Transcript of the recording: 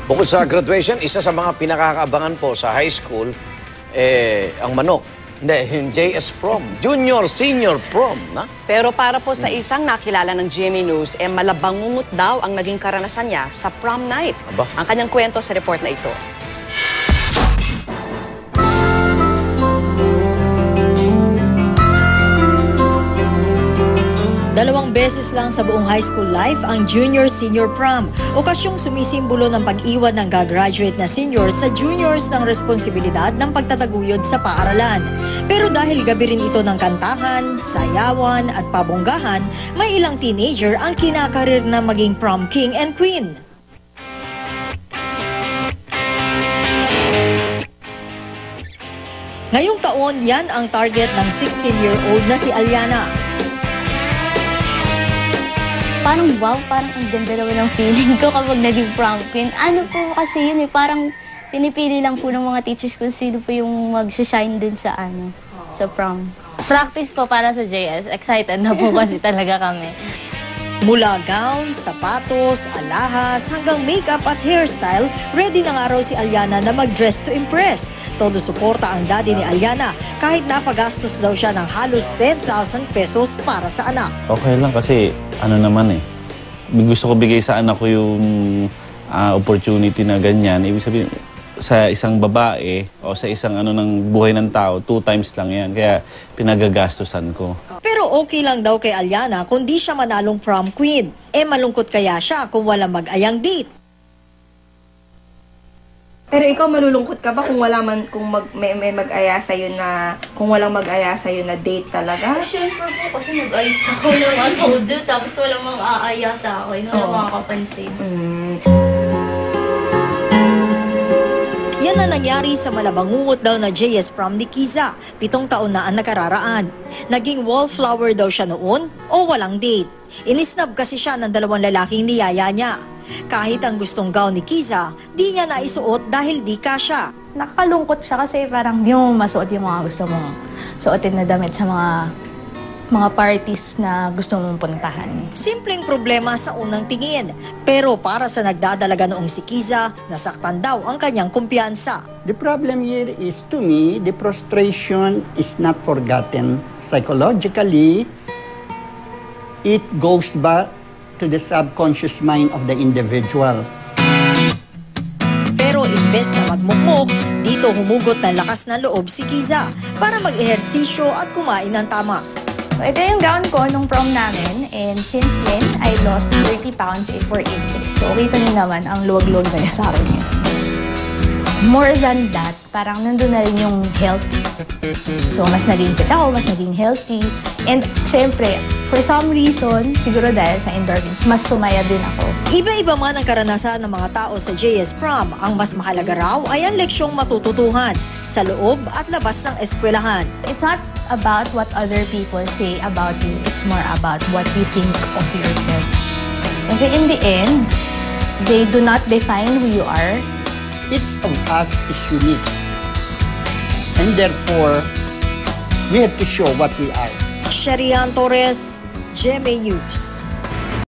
Bukod sa graduation, isa sa mga pinakakaabangan po sa high school, ang manok. Hindi, yung JS Prom. Junior, senior prom, na? Pero para po sa isang nakilala ng GMA News, malabangungot daw ang naging karanasan niya sa prom night. Aba. Ang kanyang kwento sa report na ito. Dalawang beses lang sa buong high school life ang junior-senior prom. Okasyong sumisimbolo ng pag-iwan ng gagraduate na seniors sa juniors ng responsibilidad ng pagtataguyod sa paaralan. Pero dahil gabi rin ito ng kantahan, sayawan at pabonggahan, may ilang teenager ang kinakarir na maging prom king and queen. Ngayong taon, yan ang target ng 16-year-old na si Aliana. Parang wow, parang ang ganda naman ng feeling ko kapag naging prom queen. Ano po kasi yun parang pinipili lang po ng mga teachers kung sino po yung mag-shine dun sa sa prom. Practice po para sa JS. Excited na po kasi talaga kami. Mula gown, sapatos, alahas, hanggang makeup at hairstyle, ready na nga raw si Aliana na mag-dress to impress. Todo suporta ang daddy ni Aliana kahit napagastos daw siya ng halos 10,000 pesos para sa anak. Okay lang kasi gusto ko bigay sa anak ko yung opportunity na ganyan. Ibig sabihin, sa isang babae o sa isang ng buhay ng tao, 2 times lang yan. Kaya pinagagastusan ko. Pero okay lang daw kay Aliana kung di siya manalong prom queen. Malungkot kaya siya kung walang mag-ayang date. Pero ikaw malulungkot ka ba kung may mag-aya sa'yo na walang mag-aya sa'yo na date talaga? Siyempre po kasi nag-ayos ako ng todo tapos walang mang-aaya sa akin, walang makakapansin. Yan na nangyari sa malabangungot daw na JS Prom ni Kiza. 7 taon na ang nakararaan. Naging wallflower daw siya noon o walang date. Inisnab kasi siya ng 2 lalaking niyaya niya. Kahit ang gustong gown ni Kiza, di niya naisuot dahil di kasya. Nakakalungkot siya kasi parang di mo masuot yung mga gusto mong suotin na damit sa mga parties na gusto mong puntahan. Simpleng problema sa unang tingin. Pero para sa nagdadalaga noong si Kiza, nasaktan daw ang kanyang kumpiyansa. The problem here is, to me, the frustration is not forgotten. Psychologically, it goes back to the subconscious mind of the individual. Pero imbes na magmukmok, dito humugot ng lakas ng loob si Kiza para mag-ehersisyo at kumain ng tama. Ito yung gown ko nung prom namin and since then, I lost 30 pounds in 4 inches. So, kita niyo naman ang luwag-luwag na niya sa akin yun. More than that, parang nandun na rin yung health. So, mas naging fit ako, mas naging healthy. And, syempre, for some reason, siguro dahil sa endorphins, mas sumaya din ako. Iba-iba man ang karanasan ng mga tao sa JS Prom, ang mas mahalaga raw ay ang leksyong matututuhan sa loob at labas ng eskwelahan. It's not about what other people say about you. It's more about what you think of yourself. Kasi in the end, they do not define who you are. Each of us is unique. And therefore, we have to show what we are. Sherian Torres, GMA News.